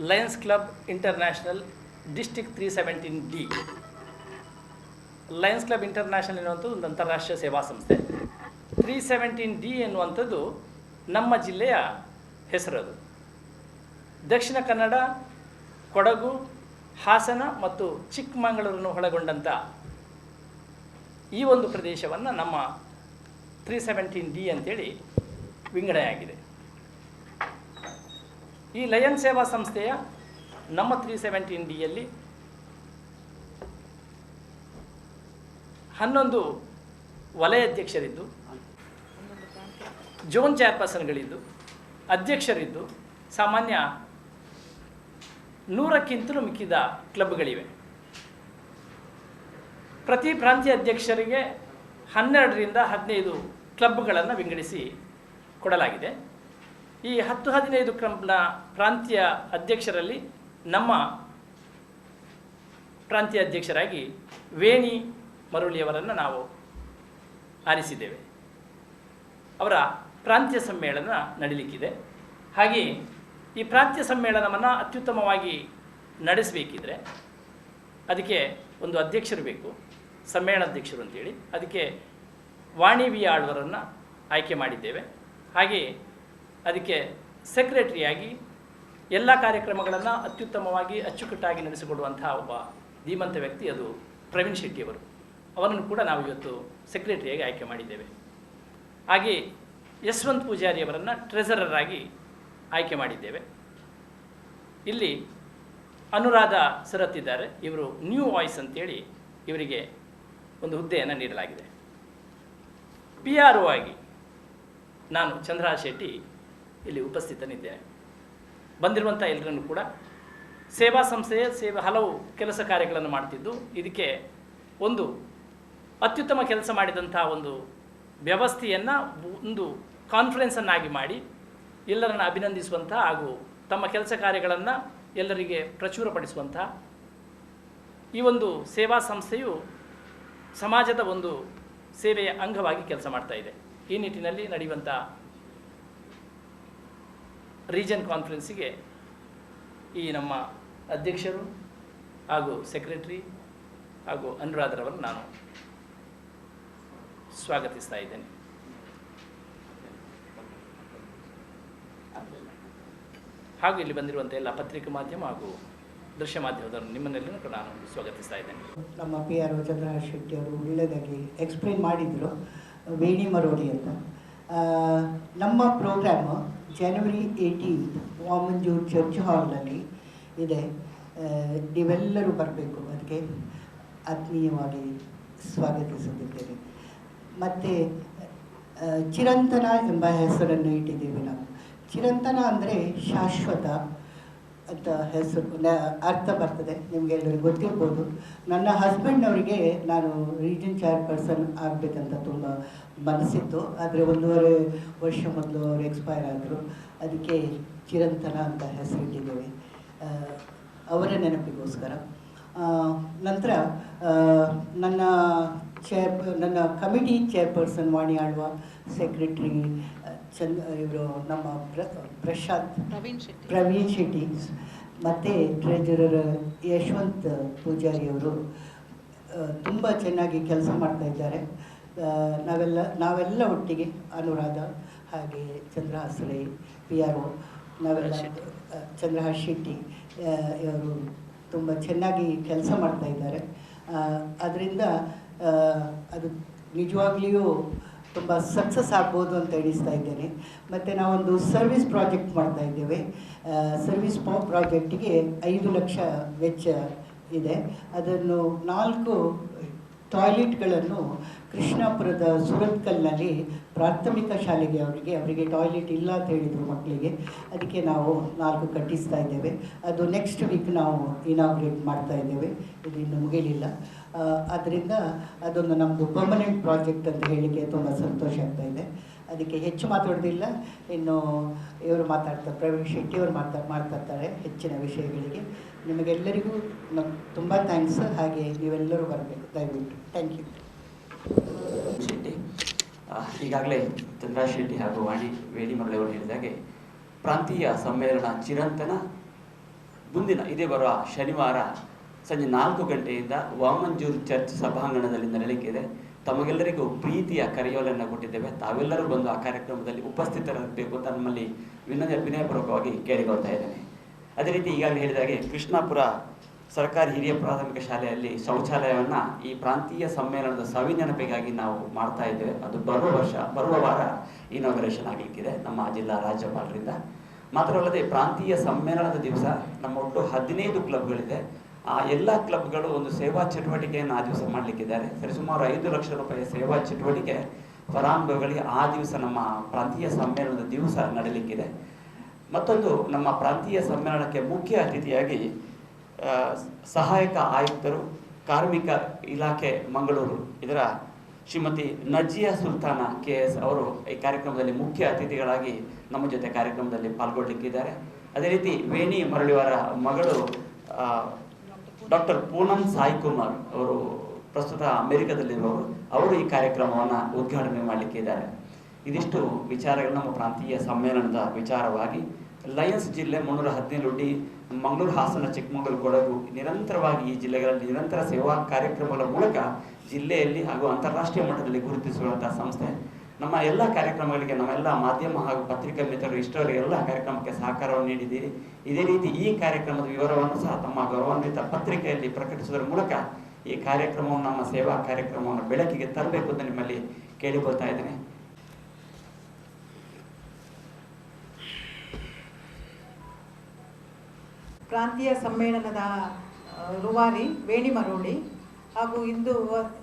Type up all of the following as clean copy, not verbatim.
Lions club international district 317D. Lions club international ಎನ್ನುವಂಥದ್ದು ಒಂದು ಅಂತಾರಾಷ್ಟ್ರೀಯ ಸೇವಾ ಸಂಸ್ಥೆ. 317D ಎನ್ನುವಂಥದ್ದು ನಮ್ಮ ಜಿಲ್ಲೆಯ ಹೆಸರದು. ದಕ್ಷಿಣ ಕನ್ನಡ, ಕೊಡಗು, ಹಾಸನ ಮತ್ತು ಚಿಕ್ಕಮಗಳೂರನ್ನು ಒಳಗೊಂಡಂಥ ಈ ಒಂದು ಪ್ರದೇಶವನ್ನು ನಮ್ಮ 317D ಅಂತೇಳಿ ವಿಂಗಡಣೆಯಾಗಿದೆ. ಈ ಲಯನ್ ಸೇವಾ ಸಂಸ್ಥೆಯ ನಮ್ಮ 317Dಯಲ್ಲಿ 11 ವಲಯ ಅಧ್ಯಕ್ಷರಿದ್ದು, ಜೋನ್ ಚೇರ್ಪರ್ಸನ್ಗಳಿದ್ದು, ಅಧ್ಯಕ್ಷರಿದ್ದು, ಸಾಮಾನ್ಯ 100ಕ್ಕಿಂತಲೂ ಮಿಕ್ಕಿದ ಕ್ಲಬ್ಗಳಿವೆ. ಪ್ರತಿ ಪ್ರಾಂತೀಯ ಅಧ್ಯಕ್ಷರಿಗೆ 12ರಿಂದ 15 ಕ್ಲಬ್ಗಳನ್ನು ವಿಂಗಡಿಸಿ ಕೊಡಲಾಗಿದೆ. ಈ 10-15 ಕ್ಲಬ್ನ ಪ್ರಾಂತೀಯ ಅಧ್ಯಕ್ಷರಲ್ಲಿ ನಮ್ಮ ಪ್ರಾಂತೀಯ ಅಧ್ಯಕ್ಷರಾಗಿ ವೇಣಿ ಮರುಳಿಯವರನ್ನು ನಾವು ಆರಿಸಿದ್ದೇವೆ. ಅವರ ಪ್ರಾಂತ್ಯ ಸಮ್ಮೇಳನ ನಡೀಲಿಕ್ಕಿದೆ. ಹಾಗೆ ಈ ಪ್ರಾಂತ್ಯ ಸಮ್ಮೇಳನವನ್ನು ಅತ್ಯುತ್ತಮವಾಗಿ ನಡೆಸಬೇಕಿದ್ರೆ ಅದಕ್ಕೆ ಒಂದು ಅಧ್ಯಕ್ಷರು ಬೇಕು, ಸಮ್ಮೇಳನಾಧ್ಯಕ್ಷರು ಅಂತೇಳಿ. ಅದಕ್ಕೆ ವಾಣಿ ವಿ ಆಳ್ವರನ್ನು ಆಯ್ಕೆ ಮಾಡಿದ್ದೇವೆ. ಹಾಗೆ ಅದಕ್ಕೆ ಸೆಕ್ರೆಟರಿಯಾಗಿ ಎಲ್ಲ ಕಾರ್ಯಕ್ರಮಗಳನ್ನು ಅತ್ಯುತ್ತಮವಾಗಿ ಅಚ್ಚುಕಟ್ಟಾಗಿ ನಡೆಸಿಕೊಡುವಂತಹ ಒಬ್ಬ ಧೀಮಂತ ವ್ಯಕ್ತಿ ಅದು ಪ್ರವೀಣ್ ಶೆಟ್ಟಿಯವರು. ಅವರನ್ನು ಕೂಡ ನಾವು ಇವತ್ತು ಸೆಕ್ರೆಟರಿಯಾಗಿ ಆಯ್ಕೆ ಮಾಡಿದ್ದೇವೆ. ಹಾಗೆ ಯಶವಂತ್ ಪೂಜಾರಿಯವರನ್ನು ಟ್ರೆಸರರ್ ಆಗಿ ಆಯ್ಕೆ ಮಾಡಿದ್ದೇವೆ. ಇಲ್ಲಿ ಅನುರಾಧ ಸರತ್ ಇದ್ದಾರೆ. ಇವರು ನ್ಯೂ ವಾಯ್ಸ್ ಅಂತೇಳಿ ಇವರಿಗೆ ಒಂದು ಹುದ್ದೆಯನ್ನು ನೀಡಲಾಗಿದೆ. PRO ಆಗಿ ನಾನು ಚಂದ್ರ ಶೆಟ್ಟಿ ಇಲ್ಲಿ ಉಪಸ್ಥಿತನಿದ್ದೇನೆ. ಬಂದಿರುವಂಥ ಎಲ್ಲರನ್ನು ಕೂಡ ಸೇವಾ ಸಂಸ್ಥೆಯ ಹಲವು ಕೆಲಸ ಕಾರ್ಯಗಳನ್ನು ಮಾಡ್ತಿದ್ದು, ಇದಕ್ಕೆ ಒಂದು ಅತ್ಯುತ್ತಮ ಕೆಲಸ ಮಾಡಿದಂಥ ಒಂದು ವ್ಯವಸ್ಥೆಯನ್ನು ಒಂದು ಕಾನ್ಫರೆನ್ಸನ್ನಾಗಿ ಮಾಡಿ ಎಲ್ಲರನ್ನು ಅಭಿನಂದಿಸುವಂಥ ಹಾಗೂ ತಮ್ಮ ಕೆಲಸ ಕಾರ್ಯಗಳನ್ನು ಎಲ್ಲರಿಗೆ ಪ್ರಚುರಪಡಿಸುವಂಥ ಈ ಒಂದು ಸೇವಾ ಸಂಸ್ಥೆಯು ಸಮಾಜದ ಒಂದು ಸೇವೆಯ ಅಂಗವಾಗಿ ಕೆಲಸ ಮಾಡ್ತಾ ಇದೆ. ಈ ನಿಟ್ಟಿನಲ್ಲಿ ನಡೆಯುವಂಥ ರೀಜನ್ ಕಾನ್ಫರೆನ್ಸಿಗೆ ಈ ನಮ್ಮ ಅಧ್ಯಕ್ಷರು ಹಾಗೂ ಸೆಕ್ರೆಟರಿ ಹಾಗೂ ಅನುರಾಧರವನ್ನು ನಾನು ಸ್ವಾಗತಿಸ್ತಾ ಇದ್ದೇನೆ. ಹಾಗೂ ಇಲ್ಲಿ ಬಂದಿರುವಂಥ ಎಲ್ಲ ಪತ್ರಿಕಾ ಮಾಧ್ಯಮ ಹಾಗೂ ದೃಶ್ಯ ಮಾಧ್ಯಮದವರು ನಿಮ್ಮನ್ನೆಲ್ಲರೂ ನಾನು ಸ್ವಾಗತಿಸ್ತಾ ಇದ್ದೇನೆ. ನಮ್ಮ PRO ಚಂದ್ರಹಾಸ್ ಶೆಟ್ಟಿ ಅವರು ಒಳ್ಳೆಯದಾಗಿ ಎಕ್ಸ್ಪ್ಲೈನ್ ಮಾಡಿದರು, ವೇಣಿ ಮರೋಡಿ ಅಂತ. ನಮ್ಮ ಪ್ರೋಗ್ರಾಮು ಜನವರಿ 18 ವಾಮಂಜೂರು ಚರ್ಚ್ ಹಾಲ್ನಲ್ಲಿ ಇದೆ. ನೀವೆಲ್ಲರೂ ಬರಬೇಕು, ಅದಕ್ಕೆ ಆತ್ಮೀಯವಾಗಿ ಸ್ವಾಗತಿಸುತ್ತಿದ್ದೇನೆ. ಮತ್ತು ಚಿರಂತನ ಎಂಬ ಹೆಸರನ್ನು ಇಟ್ಟಿದ್ದೀವಿ ನಾವು. ಚಿರಂತನ ಅಂದರೆ ಶಾಶ್ವತ ಅಂತ ಹೆಸರು ಅರ್ಥ ಬರ್ತದೆ, ನಿಮಗೆಲ್ಲರಿಗೂ ಗೊತ್ತಿರ್ಬೋದು. ನನ್ನ ಹಸ್ಬೆಂಡ್ನವರಿಗೆ ನಾನು ರೀಜನ್ ಚೇರ್ಪರ್ಸನ್ ಆಗಬೇಕಂತ ತುಂಬ ಮನಸ್ಸಿತ್ತು. ಆದರೆ 1.5 ವರ್ಷ ಮೊದಲು ಅವರು ಎಕ್ಸ್ಪೈರ್ ಆದರು. ಅದಕ್ಕೆ ಚಿರಂತನ ಅಂತ ಹೆಸರಿಟ್ಟಿದ್ದೇವೆ ಅವರ ನೆನಪಿಗೋಸ್ಕರ. ನಂತರ ನನ್ನ ಕಮಿಟಿ ಚೇರ್ಪರ್ಸನ್ ವಾಣಿ ಆಳ್ವ, ಸೆಕ್ರೆಟ್ರಿ ಇವರು ನಮ್ಮ ಪ್ರವೀಣ್ ಶೆಟ್ಟಿ, ಮತ್ತು ಟ್ರೆಜರರ್ ಯಶವಂತ್ ಪೂಜಾರಿಯವರು ತುಂಬ ಚೆನ್ನಾಗಿ ಕೆಲಸ ಮಾಡ್ತಾ ಇದ್ದಾರೆ. ನಾವೆಲ್ಲ ಒಟ್ಟಿಗೆ ಅನುರಾಧ ಹಾಗೆ ಚಂದ್ರಹಾಸ್ ರೈ PRO ನಾವೆಲ್ಲ ಚಂದ್ರಹಾಸ್ ಶೆಟ್ಟಿ ಇವರು ತುಂಬ ಚೆನ್ನಾಗಿ ಕೆಲಸ ಮಾಡ್ತಾ ಇದ್ದಾರೆ. ಅದರಿಂದ ಅದು ನಿಜವಾಗ್ಲಿಯೂ ತುಂಬ ಸಕ್ಸಸ್ ಆಗ್ಬೋದು ಅಂತ ಎಣಿಸ್ತಾ ಇದ್ದೇನೆ. ಮತ್ತು ನಾವೊಂದು ಸರ್ವಿಸ್ ಪ್ರಾಜೆಕ್ಟ್ ಮಾಡ್ತಾ ಇದ್ದೇವೆ. ಸರ್ವಿಸ್ ಪ್ರಾಜೆಕ್ಟಿಗೆ 5 ಲಕ್ಷ ವೆಚ್ಚ ಇದೆ. ಅದನ್ನು 4 ಟಾಯ್ಲೆಟ್ಗಳನ್ನು ಕೃಷ್ಣಾಪುರದ ಸುರತ್ಕಲ್ನಲ್ಲಿ ಪ್ರಾಥಮಿಕ ಶಾಲೆಗೆ ಅವರಿಗೆ ಟಾಯ್ಲೆಟ್ ಇಲ್ಲ ಅಂತ ಹೇಳಿದರು ಮಕ್ಕಳಿಗೆ. ಅದಕ್ಕೆ ನಾವು 4 ಕಟ್ಟಿಸ್ತಾ ಇದ್ದೇವೆ. ಅದು ನೆಕ್ಸ್ಟ್ ವೀಕ್ ನಾವು ಇನಾಗ್ರೇಟ್ ಮಾಡ್ತಾ ಇದ್ದೇವೆ. ಇದು ಇನ್ನೂ ಮುಗಿಲಿಲ್ಲ. ಆದ್ದರಿಂದ ಅದೊಂದು ನಮ್ಮದು ಪರ್ಮನೆಂಟ್ ಪ್ರಾಜೆಕ್ಟ್ ಅಂತ ಹೇಳಿಕೆ ತುಂಬ ಸಂತೋಷ ಆಗ್ತಾ ಇದೆ. ಅದಕ್ಕೆ ಹೆಚ್ಚು ಮಾತಾಡೋದಿಲ್ಲ, ಇನ್ನು ಇವರು ಪ್ರವೀಣ್ ಶೆಟ್ಟಿಯವರು ಮಾತಾಡ್ತಾರೆ ಹೆಚ್ಚಿನ ವಿಷಯಗಳಿಗೆ. ನಿಮಗೆಲ್ಲರಿಗೂ ತುಂಬ ಥ್ಯಾಂಕ್ಸ್. ಹಾಗೆ ನೀವೆಲ್ಲರೂ ಬರಬೇಕು ದಯವಿಟ್ಟು. Thank you. ಶೆಟ್ಟಿ ಈಗಾಗಲೇ ಚಂದ್ರಹಾಸ್ ಶೆಟ್ಟಿ ಹಾಗೂ ವಾಣಿ ವೇಣಿ ಮರಳಿ ಅವರು ಹೇಳಿದಾಗೆ ಪ್ರಾಂತೀಯ ಸಮ್ಮೇಳನ ಚಿರಂತನ ಇದೇ ಬರುವ ಶನಿವಾರ ಸಂಜೆ 4 ಗಂಟೆಯಿಂದ ವಾಮಂಜೂರ್ ಚರ್ಚ್ ಸಭಾಂಗಣದಲ್ಲಿ ನಡೆಯಲಿಕ್ಕಿದೆ. ತಮಗೆಲ್ಲರಿಗೂ ಪ್ರೀತಿಯ ಕರೆಯೋಲನ್ನು ಕೊಟ್ಟಿದ್ದೇವೆ. ತಾವೆಲ್ಲರೂ ಬಂದು ಆ ಕಾರ್ಯಕ್ರಮದಲ್ಲಿ ಉಪಸ್ಥಿತರಾಗಬೇಕು ಅಂತ ನಮ್ಮಲ್ಲಿ ವಿನಯಪೂರ್ವಕವಾಗಿ ಕೇಳಿಕೊಳ್ತಾ ಇದ್ದೇನೆ. ಅದೇ ರೀತಿ ಈಗಾಗಲೇ ಹೇಳಿದಾಗೆ ಕೃಷ್ಣಾಪುರ ಸರ್ಕಾರಿ ಹಿರಿಯ ಪ್ರಾಥಮಿಕ ಶಾಲೆಯಲ್ಲಿ ಶೌಚಾಲಯವನ್ನು ಈ ಪ್ರಾಂತೀಯ ಸಮ್ಮೇಳನದ ಸವಿನೆನಪಿಗಾಗಿ ನಾವು ಮಾಡ್ತಾ ಇದ್ದೇವೆ. ಅದು ಬರುವ ವಾರ ಇನಾಗ್ರೇಷನ್ ಆಗಲಿಕ್ಕಿದೆ ನಮ್ಮ ಜಿಲ್ಲಾ ರಾಜ್ಯಪಾಲರಿಂದ. ಮಾತ್ರವಲ್ಲದೆ ಪ್ರಾಂತೀಯ ಸಮ್ಮೇಳನದ ದಿವಸ ನಮ್ಮ ಒಟ್ಟು 15 ಕ್ಲಬ್ಗಳಿದೆ. ಆ ಎಲ್ಲ ಕ್ಲಬ್ಗಳು ಒಂದು ಸೇವಾ ಚಟುವಟಿಕೆಯನ್ನು ಆ ದಿವಸ ಮಾಡಲಿಕ್ಕಿದ್ದಾರೆ. ಸರಿಸುಮಾರು 5 ಲಕ್ಷ ರೂಪಾಯಿ ಸೇವಾ ಚಟುವಟಿಕೆ ಫಲಾನುಭವಿಗಳಿಗೆ ಆ ದಿವಸ ನಮ್ಮ ಪ್ರಾಂತೀಯ ಸಮ್ಮೇಳನದ ದಿವಸ ನಡೆಯಲಿಕ್ಕಿದೆ. ಮತ್ತೊಂದು, ನಮ್ಮ ಪ್ರಾಂತೀಯ ಸಮ್ಮೇಳನಕ್ಕೆ ಮುಖ್ಯ ಅತಿಥಿಯಾಗಿ ಸಹಾಯಕ ಆಯುಕ್ತರು ಕಾರ್ಮಿಕ ಇಲಾಖೆ ಮಂಗಳೂರು ಇದರ ಶ್ರೀಮತಿ ನಜಿಯಾ ಸುಲ್ತಾನ KS ಅವರು ಈ ಕಾರ್ಯಕ್ರಮದಲ್ಲಿ ಮುಖ್ಯ ಅತಿಥಿಗಳಾಗಿ ನಮ್ಮ ಜೊತೆ ಕಾರ್ಯಕ್ರಮದಲ್ಲಿ ಪಾಲ್ಗೊಳ್ಳಲಿಕ್ಕಿದ್ದಾರೆ. ಅದೇ ರೀತಿ ವೇಣಿ ಮರಳಿಯವರ ಮಗಳು ಡಾಕ್ಟರ್ ಪೂನಂ ಸಾಯಿ ಕುಮಾರ್ ಅವರು ಪ್ರಸ್ತುತ ಅಮೆರಿಕದಲ್ಲಿರುವವರು, ಅವರು ಈ ಕಾರ್ಯಕ್ರಮವನ್ನು ಉದ್ಘಾಟನೆ ಮಾಡಲಿಕ್ಕಿದ್ದಾರೆ. ಇದಿಷ್ಟು ವಿಚಾರಗಳು ನಮ್ಮ ಪ್ರಾಂತೀಯ ಸಮ್ಮೇಳನದ ವಿಚಾರವಾಗಿ. ಲಯನ್ಸ್ ಜಿಲ್ಲೆ 317D, ಮಂಗಳೂರು, ಹಾಸನ, ಚಿಕ್ಕಮಗಳೂರು, ಕೊಡಗು ನಿರಂತರವಾಗಿ ಈ ಜಿಲ್ಲೆಗಳಲ್ಲಿ ನಿರಂತರ ಸೇವಾ ಕಾರ್ಯಕ್ರಮಗಳ ಮೂಲಕ ಜಿಲ್ಲೆಯಲ್ಲಿ ಹಾಗೂ ಅಂತಾರಾಷ್ಟ್ರೀಯ ಮಟ್ಟದಲ್ಲಿ ಗುರುತಿಸುವಂತಹ ಸಂಸ್ಥೆ. ನಮ್ಮ ಎಲ್ಲ ಕಾರ್ಯಕ್ರಮಗಳಿಗೆ ನಮ್ಮೆಲ್ಲ ಮಾಧ್ಯಮ ಹಾಗೂ ಪತ್ರಿಕಾ ಮಿತ್ರರು ಇಷ್ಟವರು ಎಲ್ಲ ಕಾರ್ಯಕ್ರಮಕ್ಕೆ ಸಹಕಾರವನ್ನು ನೀಡಿದ್ದೀರಿ. ಇದೇ ರೀತಿ ಈ ಕಾರ್ಯಕ್ರಮದ ವಿವರವನ್ನು ಸಹ ತಮ್ಮ ಗೌರವಾನ್ವಿತ ಪತ್ರಿಕೆಯಲ್ಲಿ ಪ್ರಕಟಿಸುವುದರ ಮೂಲಕ ಈ ಕಾರ್ಯಕ್ರಮವನ್ನು, ನಮ್ಮ ಸೇವಾ ಕಾರ್ಯಕ್ರಮವನ್ನು ಬೆಳಕಿಗೆ ತರಬೇಕು ಅಂತ ನಿಮ್ಮಲ್ಲಿ ಕೇಳಿಕೊಳ್ತಾ ಇದ್ದೇನೆ. ಪ್ರಾಂತೀಯ ಸಮ್ಮೇಳನದ ರೂವಾರಿ ವೇಣಿ ಮರೋಳಿ ಹಾಗೂ ಇಂದು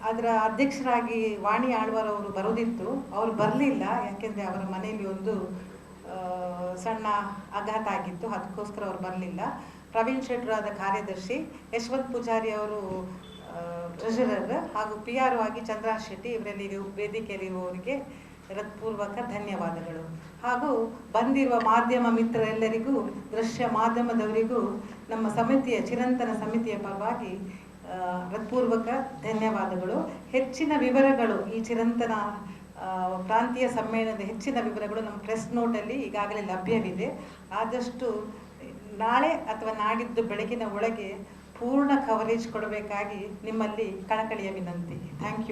ಅದರ ಅಧ್ಯಕ್ಷರಾಗಿ ವಾಣಿ ಆಳ್ವಾರ್ ಅವರು ಬರೋದಿತ್ತು. ಅವರು ಬರಲಿಲ್ಲ, ಯಾಕೆಂದರೆ ಅವರ ಮನೆಯಲ್ಲಿ ಒಂದು ಸಣ್ಣ ಆಘಾತ ಆಗಿತ್ತು, ಅದಕ್ಕೋಸ್ಕರ ಅವರು ಬರಲಿಲ್ಲ. ಪ್ರವೀಣ್ ಶೆಟ್ಟರಾದ ಕಾರ್ಯದರ್ಶಿ, ಯಶವಂತ್ ಪೂಜಾರಿ ಅವರು ಟ್ರೆಷರರ್ ಹಾಗೂ PRO ಆಗಿ ಚಂದ್ರ ಶೆಟ್ಟಿ, ಇವರಲ್ಲಿ ವೇದಿಕೆಯಲ್ಲಿರುವವರಿಗೆ ಹೃತ್ಪೂರ್ವಕ ಧನ್ಯವಾದಗಳು. ಹಾಗೂ ಬಂದಿರುವ ಮಾಧ್ಯಮ ಮಿತ್ರರೆಲ್ಲರಿಗೂ, ದೃಶ್ಯ ಮಾಧ್ಯಮದವರಿಗೂ ನಮ್ಮ ಸಮಿತಿಯ ಚಿರಂತನ ಸಮಿತಿಯ ಪರವಾಗಿ ಹೃತ್ಪೂರ್ವಕ ಧನ್ಯವಾದಗಳು. ಹೆಚ್ಚಿನ ವಿವರಗಳು, ಈ ಚಿರಂತನ ಪ್ರಾಂತೀಯ ಸಮ್ಮೇಳನದ ಹೆಚ್ಚಿನ ವಿವರಗಳು ನಮ್ಮ ಪ್ರೆಸ್ ನೋಟಲ್ಲಿ ಈಗಾಗಲೇ ಲಭ್ಯವಿದೆ. ಆದಷ್ಟು ನಾಳೆ ಅಥವಾ ನಾಡಿದ್ದು ಬೆಳಗಿನ ಒಳಗೆ ಪೂರ್ಣ ಕವರೇಜ್ ಕೊಡಬೇಕಾಗಿ ನಿಮ್ಮಲ್ಲಿ ಕಳಕಳಿಯ ವಿನಂತಿ. Thank you.